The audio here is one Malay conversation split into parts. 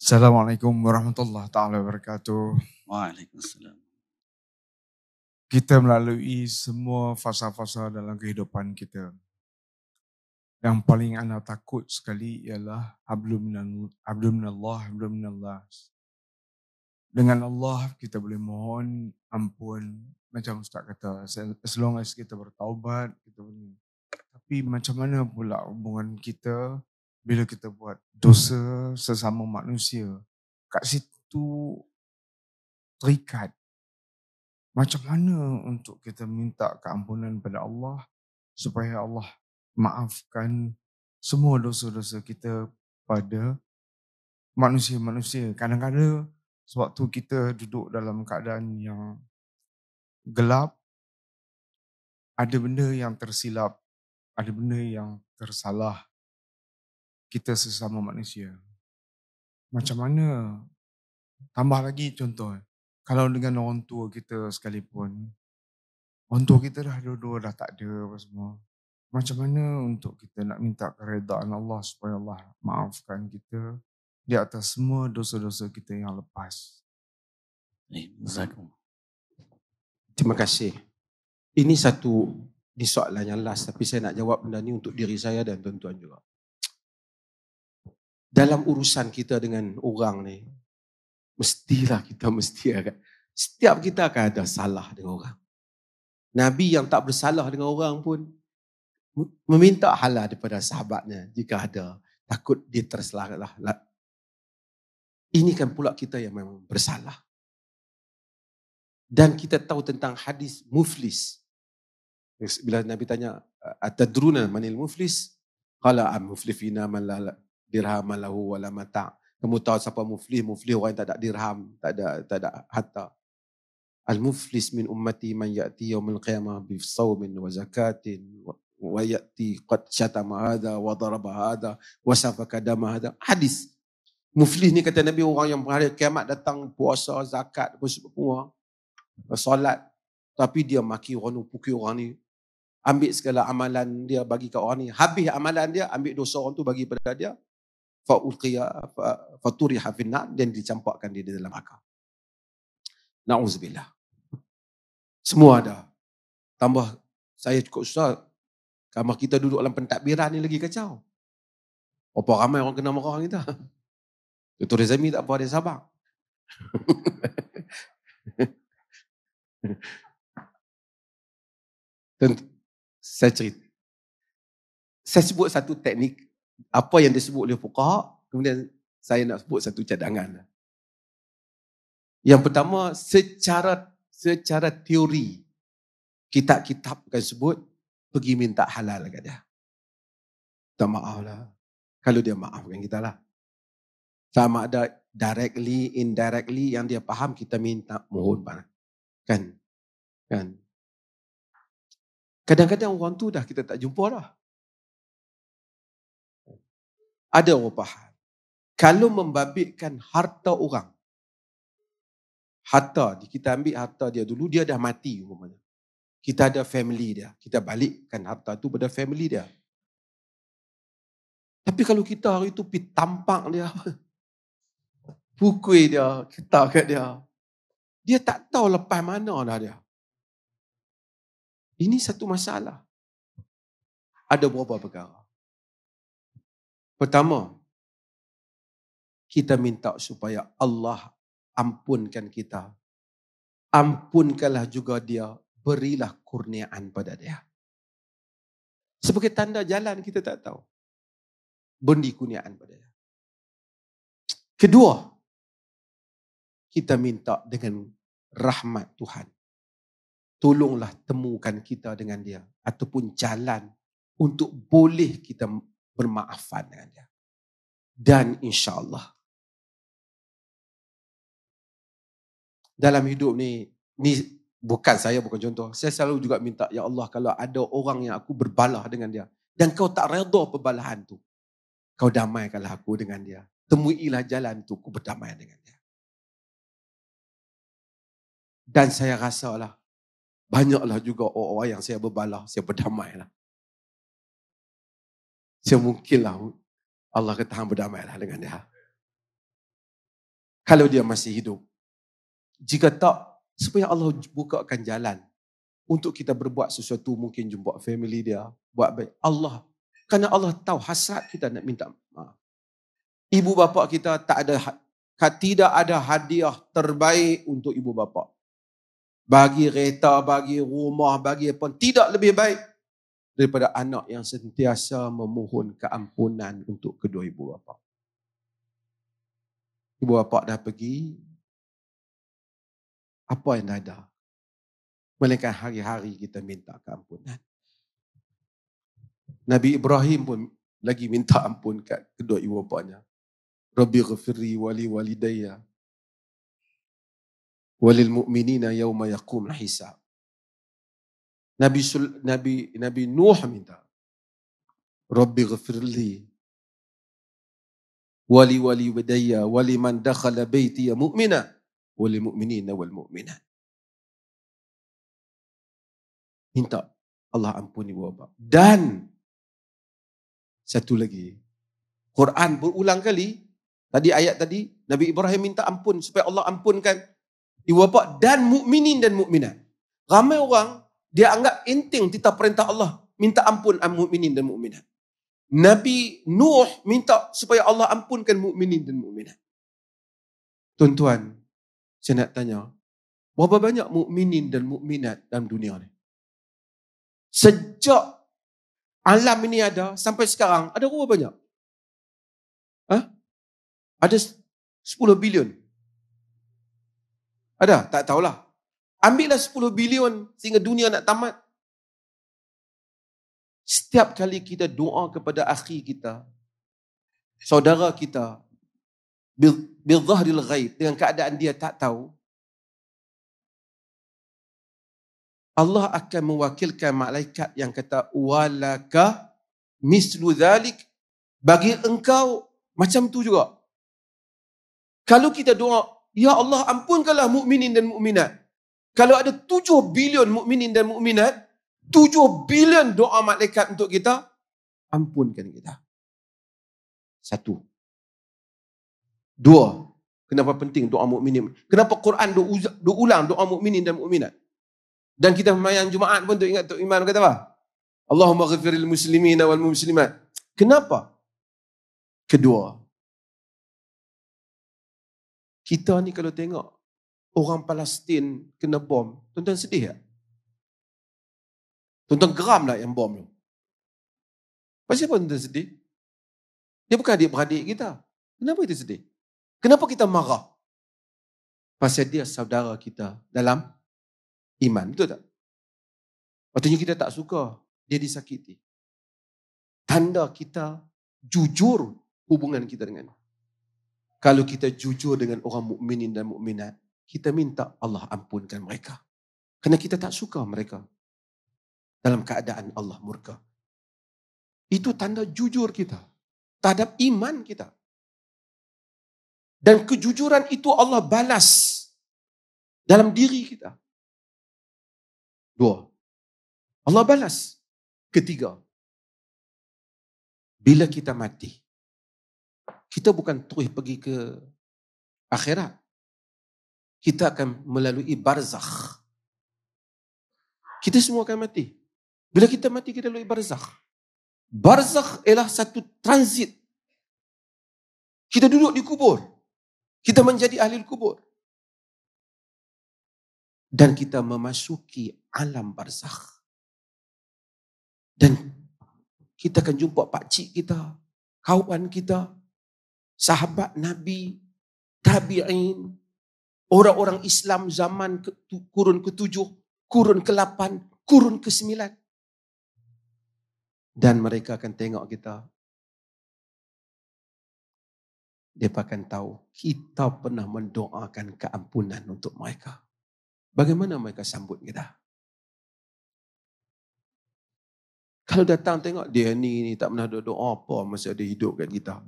Assalamualaikum warahmatullahi taala wabarakatuh. Waalaikumsalam. Kita melalui semua fasa-fasa dalam kehidupan kita. Yang paling anda takut sekali ialah hablum minallah, hablum minallas. Dengan Allah kita boleh mohon ampun, macam Ustaz kata, as long as kita bertaubat, kita boleh. Tapi macam mana pula hubungan kita bila kita buat dosa sesama manusia? Kat situ terikat. Macam mana untuk kita minta keampunan pada Allah supaya Allah maafkan semua dosa-dosa kita pada manusia-manusia. Kadang-kadang sewaktu kita duduk dalam keadaan yang gelap, ada benda yang tersilap, ada benda yang tersalah kita sesama manusia. Macam mana? Tambah lagi contoh, kalau dengan orang tua kita sekalipun, orang tua kita dah dua-dua dah tak ada apa semua. Macam mana untuk kita nak minta keredaan Allah supaya Allah maafkan kita di atas semua dosa-dosa kita yang lepas. Terima kasih. Ini soalan yang last, tapi saya nak jawab benda ni untuk diri saya dan tuan-tuan juga. Dalam urusan kita dengan orang ni, setiap kita akan ada salah dengan orang. Nabi yang tak bersalah dengan orang pun meminta halal daripada sahabatnya jika ada, takut dia tersalah. Ini kan pula kita yang memang bersalah. Dan kita tahu tentang hadis muflis. Bila Nabi tanya, atadruna manil muflis? Qala muflifina man la dirham lahu wala mata'. Kamu tahu siapa muflis? Muflis orang yang tak ada dirham, tak ada harta. Al-muflis min ummati man ya'ti yaumil qiyamah bi shawmin wa zakatin wa ya'ti qad syatama hadha wa daraba hadha wa safaka dama hadha. Hadis. Muflis ni kata Nabi, orang yang hari kiamat datang puasa, zakat, semua, solat, tapi dia maki orang ni, pukul orang ni, ambil segala amalan dia bagi kat orang ni, habis amalan dia, ambil dosa orang tu bagi pada dia, faturiha finnar, dan dicampakkan dia di dalam neraka. Na'udzubillah. Semua ada. Tambah saya cukup susah, kamar kita duduk dalam pentadbiran ni lagi kacau. Berapa ramai orang kena marah kita. Dr. Rezami tak apa, dia sabar. Saya cerita. Saya sebut satu teknik, apa yang disebut oleh fuqaha, kemudian saya nak sebut satu cadangan. Yang pertama, secara teori, kitab-kitab akan sebut, pergi minta halal kat dia. Tak maaf lah. Kalau dia maafkan kita lah. Sama ada directly, indirectly, yang dia faham, kita minta mohon. Kan? Kadang-kadang orang tu dah kita tak jumpa dah. Ada orang faham. Kalau membabitkan harta orang, kita ambil harta dia dulu, dia dah mati umpamanya. Kita ada family dia, kita balikkan harta tu pada family dia. Tapi kalau kita hari tu pergi tampak dia, pukul dia, kita kat dia tak tahu lepas mana dah dia. Ini satu masalah. Ada beberapa perkara. Pertama, kita minta supaya Allah ampunkan kita. Ampunkanlah juga dia, berilah kurniaan pada dia. Sebagai tanda jalan kita tak tahu. Beri kurniaan pada dia. Kedua, kita minta dengan rahmat Tuhan. Tolonglah temukan kita dengan dia. Ataupun jalan untuk boleh kita bermaafan dengan dia. Dan insyaAllah, dalam hidup ni bukan contoh. Saya selalu juga minta, ya Allah, kalau ada orang yang aku berbalah dengan dia, dan kau tak redha perbalahan tu, kau damaikanlah aku dengan dia. Temuilah jalan tu, aku berdamai dengan dia. Dan saya rasalah, banyaklah juga orang yang saya berbalah, saya berdamai lah. Saya mungkinlah Allah kata hang berdamai lah dengan dia. Kalau dia masih hidup. Jika tak, supaya Allah bukakan jalan untuk kita berbuat sesuatu, mungkin jumpa family dia, buat baik. Allah, kerana Allah tahu hasrat kita nak minta maaf. Ibu bapa kita tidak ada hadiah terbaik untuk ibu bapa. Bagi kereta, bagi rumah, bagi apa, tidak lebih baik daripada anak yang sentiasa memohon keampunan untuk kedua ibu bapa. Ibu bapa dah pergi, apa yang dah ada? Melainkan hari-hari kita minta keampunan. Nabi Ibrahim pun lagi minta ampun kat kedua ibu bapanya. Rabbi ghafirli wali walidayya walil mu'minina yawma yaqumul hisab. Nabi Nuh minta, Rabbi ghafirli wali walidayya waliman dakhala baitiya mu'mina walil mu'minina wal mu'minat. Minta Allah ampuni ibu bapa. Dan satu lagi, Quran berulang kali, tadi ayat tadi, Nabi Ibrahim minta ampun supaya Allah ampunkan ibu bapa dan mukminin dan mukminat. Ramai orang, dia anggap enteng titah perintah Allah, minta ampun mukminin dan mukminat. Nabi Nuh minta supaya Allah ampunkan mukminin dan mukminat. Tuan-tuan, saya nak tanya, berapa banyak mukminin dan mukminat dalam dunia ni? Sejak alam ini ada sampai sekarang, ada berapa banyak? Ada 10 bilion. Ada? Tak tahulah. Ambillah 10 bilion sehingga dunia nak tamat. Setiap kali kita doa kepada akhi kita, saudara kita, bil zahril ghaib, dengan keadaan dia tak tahu, Allah akan mewakilkan malaikat yang kata, walaka mislu dhalik, bagi engkau macam tu juga. Kalau kita doa, ya Allah ampunkanlah mukminin dan mukminat. Kalau ada 7 bilion mukminin dan mukminat, 7 bilion doa malaikat untuk kita, ampunkan kita. 1. 2. Kenapa penting doa mukminin? Kenapa Quran ulang doa mukminin dan mukminat? Dan kita sembahyang Jumaat pun tu ingat Tok Iman kata apa? Allahumma ghafiril muslimin wal muslimat. Kenapa? Kedua, kita ni kalau tengok orang Palestin kena bom, tuan-tuan sedih tak? Tuan-tuan geram lah yang bom tu. Pasal apa tuan-tuan sedih? Dia bukan adik-beradik kita. Kenapa kita sedih? Kenapa kita marah? Pasal dia saudara kita dalam iman, betul tak? Waktunya kita tak suka dia disakiti. Tanda kita jujur hubungan kita dengan. Kalau kita jujur dengan orang mukminin dan mukminat, kita minta Allah ampunkan mereka. Kerana kita tak suka mereka dalam keadaan Allah murka. Itu tanda jujur kita terhadap iman kita. Dan kejujuran itu Allah balas dalam diri kita. 2. Allah balas. 3. Bila kita mati, kita bukan terus pergi ke akhirat. Kita akan melalui barzakh. Kita semua akan mati. Bila kita mati, kita lalui barzakh. Barzakh ialah satu transit. Kita duduk di kubur. Kita menjadi ahli kubur. Dan kita memasuki alam barzakh. Dan kita akan jumpa pakcik kita, kawan kita, sahabat Nabi, tabi'in, orang-orang Islam zaman kurun ke-7, kurun ke-8, kurun ke-9. Dan mereka akan tengok kita. Mereka akan tahu kita pernah mendoakan keampunan untuk mereka. Bagaimana mereka sambut kita? Kalau datang tengok dia ni tak pernah doa apa masa dia hidup kat kita.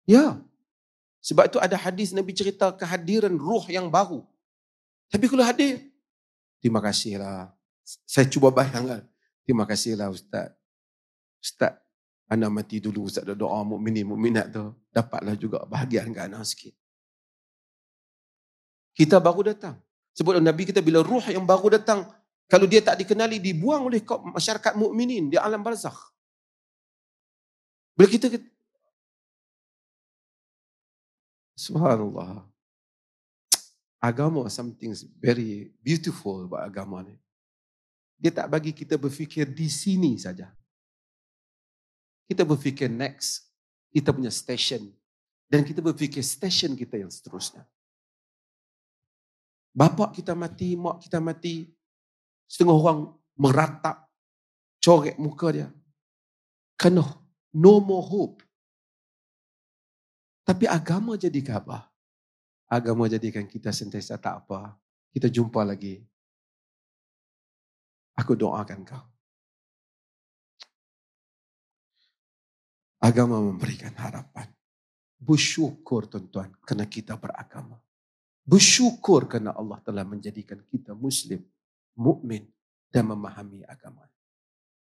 Ya. Sebab itu ada hadis Nabi cerita kehadiran ruh yang baru. Tapi kalau hadir, terima kasihlah. Saya cuba bayangkan. Terima kasihlah Ustaz. Ustaz, ana mati dulu Ustaz doa mukminin mukminat tu. Dapatlah juga bahagian kat ana sikit. Kita baru datang. Sebut Nabi kita bila ruh yang baru datang, kalau dia tak dikenali, dibuang oleh masyarakat mukminin di alam barzakh. Bila kita subhanallah. Agama something very beautiful about agama ni. Dia tak bagi kita berfikir di sini saja. Kita berfikir next. Kita punya station. Dan kita berfikir station kita yang seterusnya. Bapa kita mati, mak kita mati. Setengah orang meratap, corek muka dia. Kena, no more hope. Tapi agama jadi apa? Agama jadikan kita sentiasa tak apa. Kita jumpa lagi. Aku doakan kau. Agama memberikan harapan. Bersyukur tuan-tuan kerana kita beragama. Bersyukur kerana Allah telah menjadikan kita Muslim, mukmin dan memahami agama.